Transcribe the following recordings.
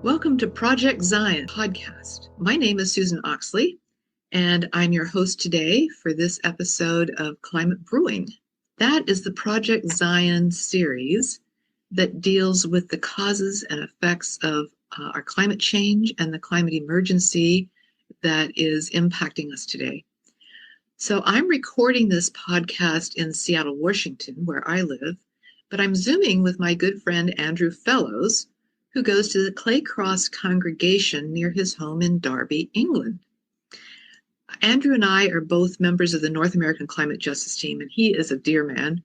Welcome to Project Zion podcast. My name is Susan Oxley, and I'm your host today for this episode of Climate Brewing. That is the Project Zion series that deals with the causes and effects of our climate change and the climate emergency that is impacting us today. So I'm recording this podcast in Seattle, Washington, where I live, but I'm Zooming with my good friend Andrew Fellows, who goes to the Clay Cross congregation near his home in Derby, England. Andrew and I are both members of the North American Climate Justice Team, and he is a dear man,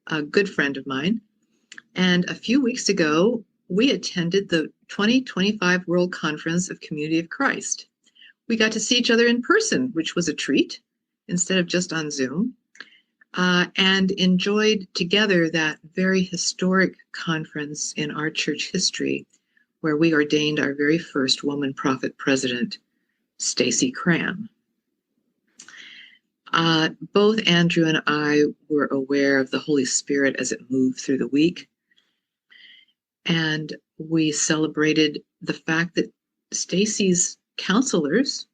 a good friend of mine. And a few weeks ago, we attended the 2025 World Conference of Community of Christ. We got to see each other in person, which was a treat, instead of just on Zoom, and enjoyed together that very historic conference in our church history, where we ordained our very first woman prophet president, Stacey Cram. Both Andrew and I were aware of the Holy Spirit as it moved through the week, and we celebrated the fact that Stacey's counselors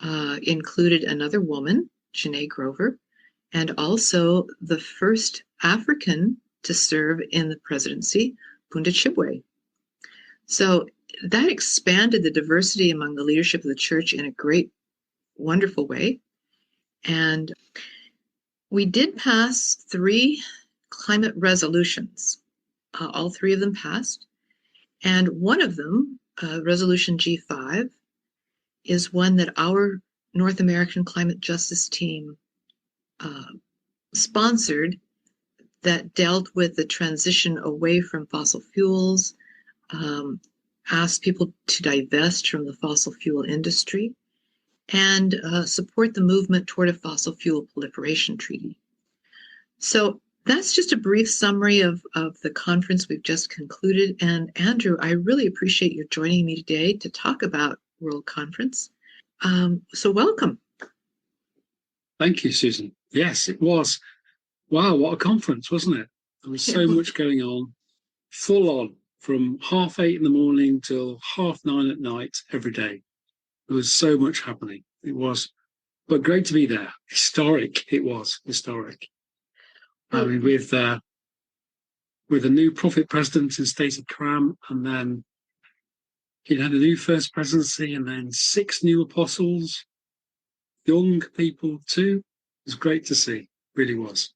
included another woman, Janae Grover, and also the first African to serve in the presidency, Punda Chibwe. So that expanded the diversity among the leadership of the church in a great, wonderful way. And we did pass 3 climate resolutions. All 3 of them passed. And one of them, Resolution G5, is one that our North American Climate Justice Team sponsored, that dealt with the transition away from fossil fuels, asked people to divest from the fossil fuel industry, and support the movement toward a fossil fuel proliferation treaty. So that's just a brief summary of the conference we've just concluded. And Andrew, I really appreciate you joining me today to talk about World Conference. So welcome. Thank you, Susan. Yes, it was. Wow, what a conference, wasn't it? There was so much going on, full on, from 8:30 in the morning till 9:30 at night every day. There was so much happening. It was, but great to be there. Historic, it was historic. I mean, with a new prophet president in Stacey Cram, and then the new first presidency, and then 6 new apostles, young people too. It was great to see, really was.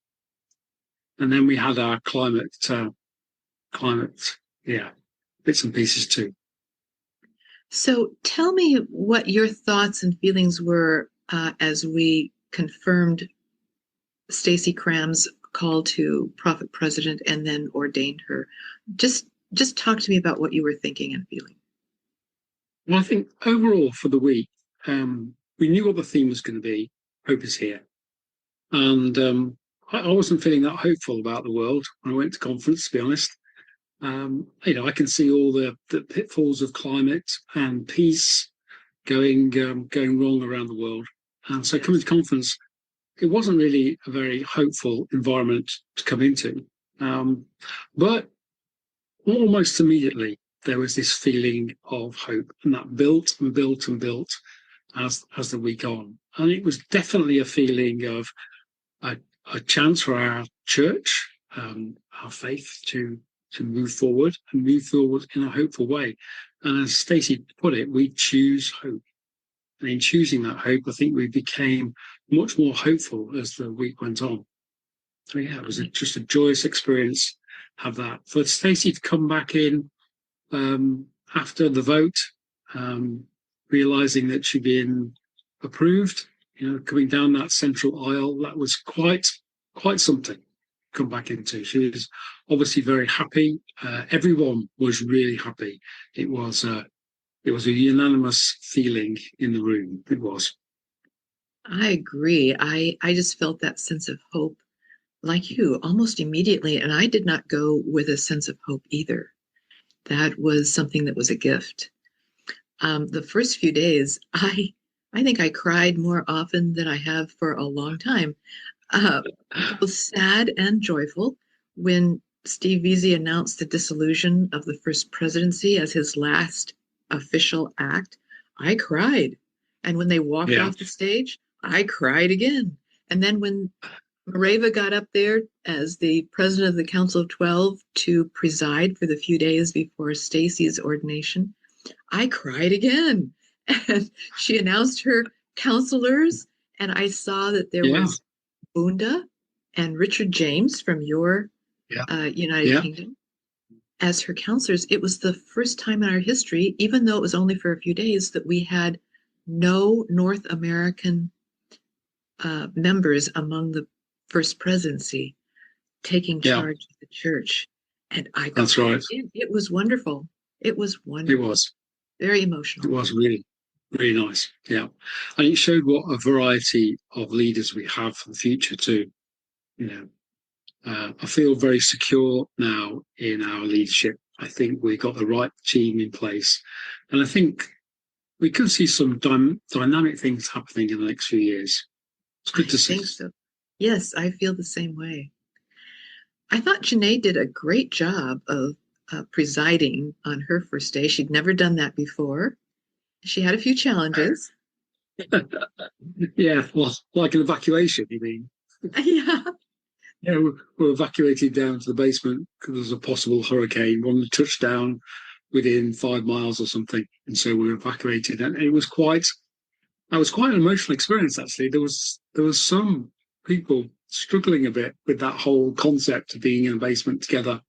And then we had our climate, bits and pieces too. So tell me what your thoughts and feelings were as we confirmed Stacey Cram's call to prophet president and then ordained her. Just talk to me about what you were thinking and feeling. Well, I think overall for the week, we knew what the theme was going to be. Hope is here. And I wasn't feeling that hopeful about the world when I went to conference, to be honest. I can see all the pitfalls of climate and peace going wrong around the world. And so coming to conference, it wasn't really a very hopeful environment to come into. But almost immediately, there was this feeling of hope, and that built and built and built as the week on. And it was definitely a feeling of a chance for our church, our faith, to move forward and move forward in a hopeful way. And as Stacey put it, we choose hope. And in choosing that hope, I think we became much more hopeful as the week went on. So yeah, it was just a joyous experience, have that. For Stacey to come back in after the vote, realising that she'd been approved, coming down that central aisle, that was quite something to come back into. She was obviously very happy. Everyone was really happy. It was a unanimous feeling in the room. It was. I agree. I just felt that sense of hope, like you, almost immediately. And I did not go with a sense of hope either. That was something that was a gift. The first few days, I think I cried more often than I have for a long time. Both sad and joyful when Steve Veazey announced the dissolution of the first presidency as his last official act, I cried. And when they walked Yeah. off the stage, I cried again. And then when Mareva got up there as the president of the Council of 12 to preside for the few days before Stacy's ordination, I cried again. And she announced her counselors, and I saw that there Yeah. was Bunda and Richard James from your United Kingdom as her counselors. It was the first time in our history, even though it was only for a few days, that we had no North American members among the first presidency taking charge of the church. And I cried. That's right. It was wonderful. It was wonderful. It was. Very emotional. It was really, really nice. Yeah. And it showed what a variety of leaders we have for the future too. You know, I feel very secure now in our leadership. I think we got the right team in place. And I think we could see some dynamic things happening in the next few years. It's good to see. I think so. Yes, I feel the same way. I thought Janae did a great job of presiding on her first day. She'd never done that before. She had a few challenges. Yeah, well, like an evacuation, you mean? Yeah. Yeah, we're evacuated down to the basement because there was a possible hurricane. One touched down within 5 miles or something, and so we were evacuated. And it was quite an emotional experience. Actually, there was some people struggling a bit with that whole concept of being in a basement together,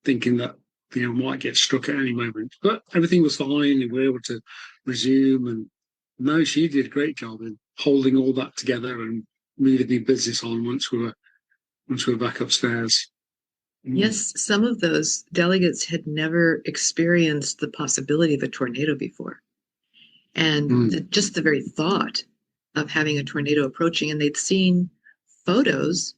thinking that might get struck at any moment. But everything was fine, and we were able to resume. And no, she did a great job in holding all that together and moving the business on once we were back upstairs. Yes, some of those delegates had never experienced the possibility of a tornado before. And just the very thought of having a tornado approaching, and they'd seen photos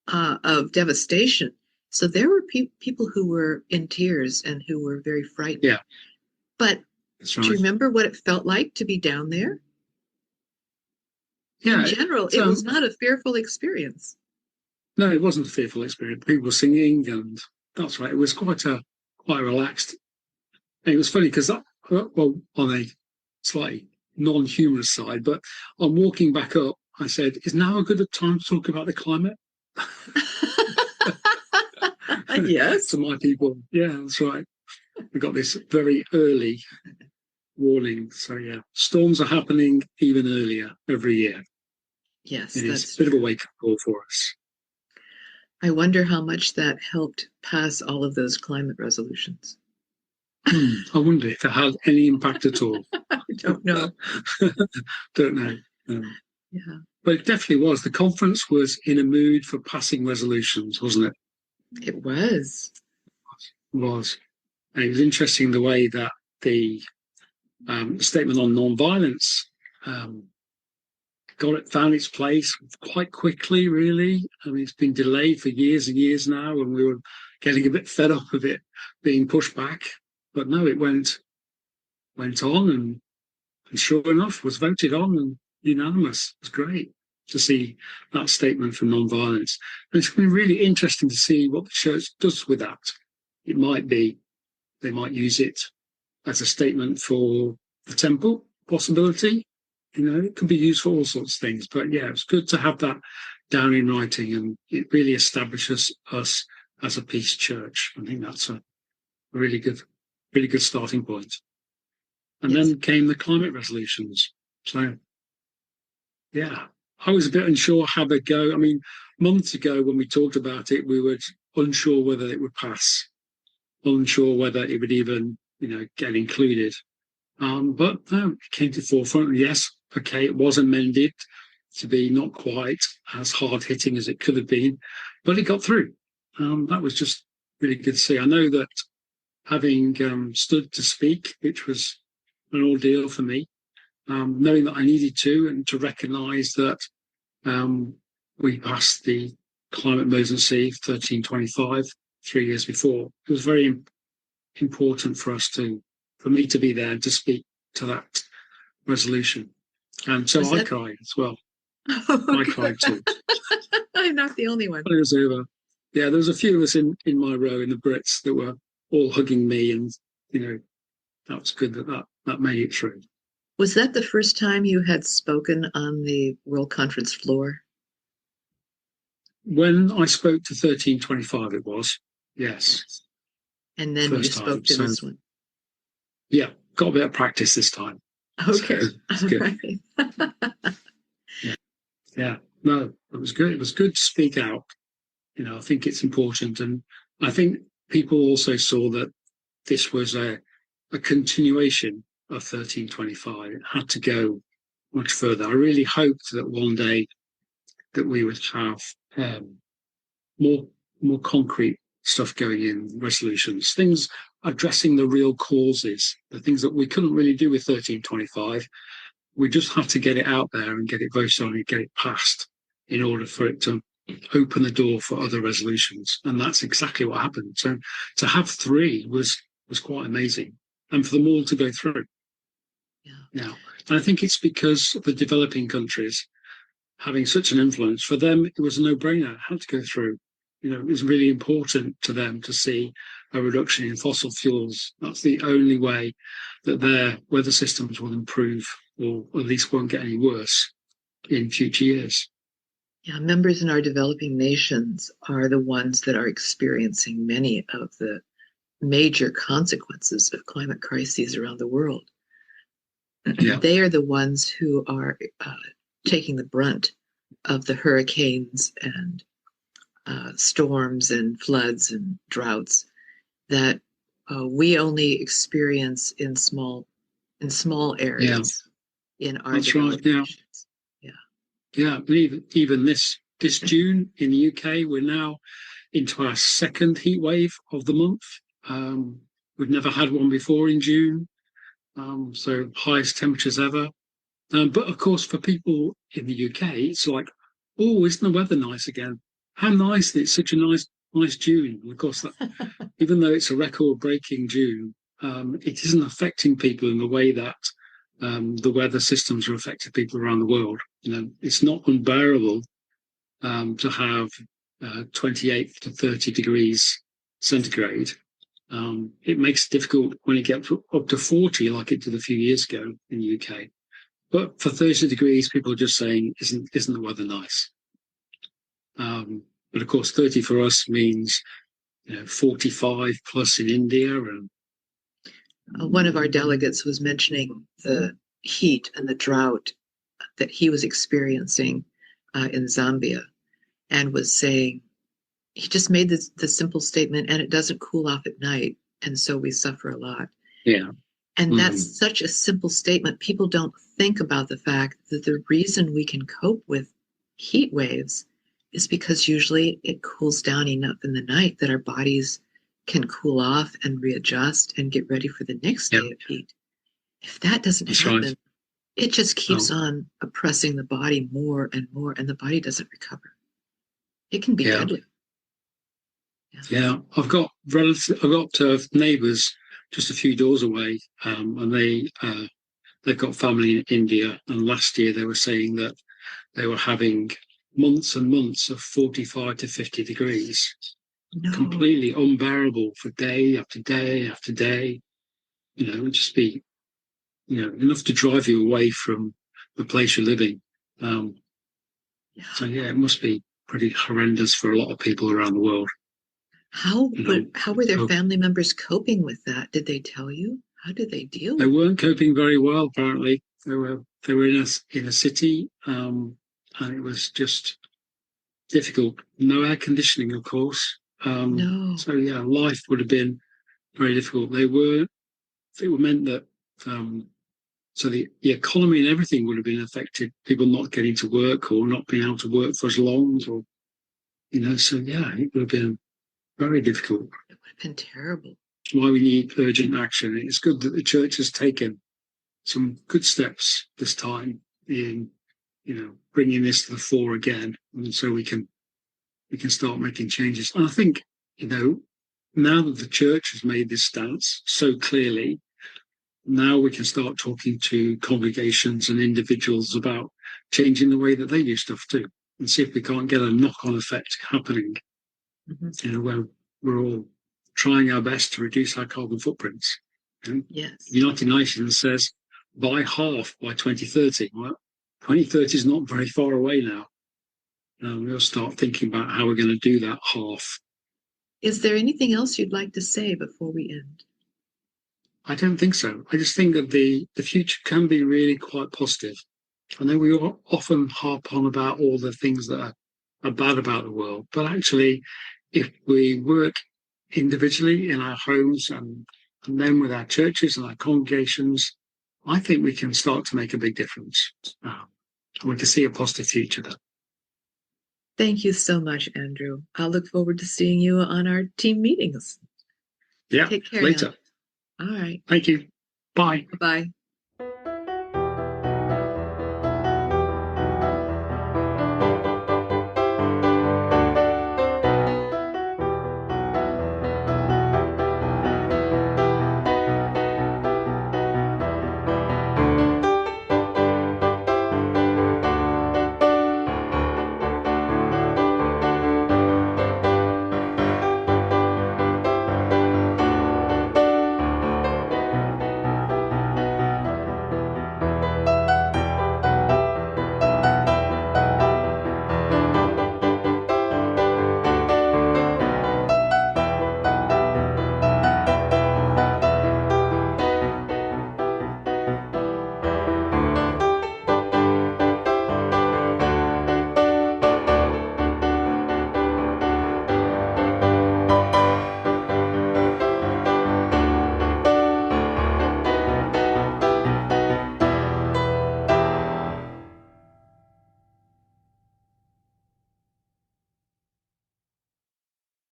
of devastation. So there were people who were in tears and who were very frightened. Yeah. But That's right. do you remember what it felt like to be down there? Yeah. In general, it was not a fearful experience. No, it wasn't a fearful experience. People were singing, and that's right. It was quite relaxed. And it was funny because on a slightly non-humorous side, but on walking back up, I said, "Is now a good time to talk about the climate?" Yes. To my people. Yeah, that's right. We got this very early warning. So yeah, storms are happening even earlier every year. Yes, it is a bit of a wake-up call for us. I wonder how much that helped pass all of those climate resolutions. I wonder if it had any impact at all. I don't know. Don't know. Yeah. But it definitely was. The conference was in a mood for passing resolutions, wasn't it? It was. It was. And it was interesting the way that the statement on non-violence found its place quite quickly, really. I mean, it's been delayed for years and years now, and we were getting a bit fed up of it being pushed back. But no, it went on, and sure enough, was voted on and unanimous. It was great to see that statement for non-violence. And it's been really interesting to see what the church does with that. It might be they might use it as a statement for the temple possibility. It can be used for all sorts of things. But yeah, it's good to have that down in writing, and it really establishes us as a peace church. I think that's a really good starting point. And then came the climate resolutions. So yeah, I was a bit unsure how they'd go. I mean, months ago when we talked about it, we were unsure whether it would pass, unsure whether it would even, get included. But no, it came to the forefront. Yes, okay, it was amended to be not quite as hard-hitting as it could have been, but it got through. That was just really good to see. I know that having stood to speak, which was an ordeal for me, knowing that I needed to, and to recognise that we passed the climate emergency 1325 3 years before. It was very important for me to be there and to speak to that resolution. And so I cried as well. I cried too. I'm not the only one. When it was over. Yeah, there was a few of us in my row in the Brits that were all hugging me, and that was good that made it through. Was that the first time you had spoken on the World Conference floor? When I spoke to 1325, it was, yes. And then first you spoke to this one. Yeah, got a bit of practice this time. Okay, so it's good. Right. Yeah, no, it was good. It was good to speak out. I think it's important, and I think people also saw that this was a continuation of 1325. It had to go much further. I really hoped that one day that we would have more concrete stuff going in, resolutions, things addressing the real causes, the things that we couldn't really do with 1325. We just had to get it out there and get it voted on and get it passed in order for it to open the door for other resolutions. And that's exactly what happened. So to have three was quite amazing, and for them all to go through. Yeah. And I think it's because of the developing countries having such an influence. For them, it was a no-brainer. It had to go through. It was really important to them to see a reduction in fossil fuels. That's the only way that their weather systems will improve, or at least won't get any worse in future years. Yeah, members in our developing nations are the ones that are experiencing many of the major consequences of climate crises around the world. Yeah. They are the ones who are taking the brunt of the hurricanes and storms and floods and droughts that we only experience in small areas in our developing nations. Yeah, even this June in the UK, we're now into our second heat wave of the month. We've never had one before in June, so highest temperatures ever. But of course, for people in the UK, it's like, oh, isn't the weather nice again? How nice that it's such a nice June. And of course, even though it's a record-breaking June, it isn't affecting people in the way that the weather systems are affecting people around the world. It's not unbearable to have 28 to 30 degrees centigrade. It makes it difficult when it gets up to 40, like it did a few years ago in the UK. But for 30 degrees, people are just saying, isn't the weather nice? But of course, 30 for us means 45 plus in India. And one of our delegates was mentioning the heat and the drought that he was experiencing in Zambia, and was saying, he just made the simple statement, and it doesn't cool off at night, and so we suffer a lot. Yeah. And that's such a simple statement. People don't think about the fact that the reason we can cope with heat waves is because usually it cools down enough in the night that our bodies can cool off and readjust and get ready for the next day of heat. If that doesn't happen, it just keeps on oppressing the body more and more, and the body doesn't recover. It can be deadly. Yeah, I've got neighbours just a few doors away, and they've got family in India. And last year they were saying that they were having months and months of 45 to 50 degrees, completely unbearable for day after day after day. It would just be, enough to drive you away from the place you're living. So it must be pretty horrendous for a lot of people around the world. How were their family members coping with that? Did they tell you? How did they deal with it? They weren't coping very well, apparently. They were in a city, and it was just difficult. No air conditioning, of course. No. So life would have been very difficult. It meant that so the economy and everything would have been affected. People not getting to work or not being able to work for as long, or So it would have been very difficult. It would have been terrible. That's why we need urgent action. It's good that the church has taken some good steps this time in, bringing this to the fore again, and so we can start making changes. And I think, now that the church has made this stance so clearly, now we can start talking to congregations and individuals about changing the way that they do stuff too, and see if we can't get a knock-on effect happening We're all trying our best to reduce our carbon footprints. Yes. The United Nations says by half by 2030. Well, 2030 is not very far away now. We'll start thinking about how we're going to do that half. Is there anything else you'd like to say before we end? I don't think so. I just think that the future can be really quite positive. I know we often harp on about all the things that are bad about the world, but actually, if we work individually in our homes and then with our churches and our congregations, I think we can start to make a big difference. We can see a positive future there. Thank you so much, Andrew. I'll look forward to seeing you on our team meetings. Yeah, Take care later. now. All right. Thank you. Bye. Bye-bye.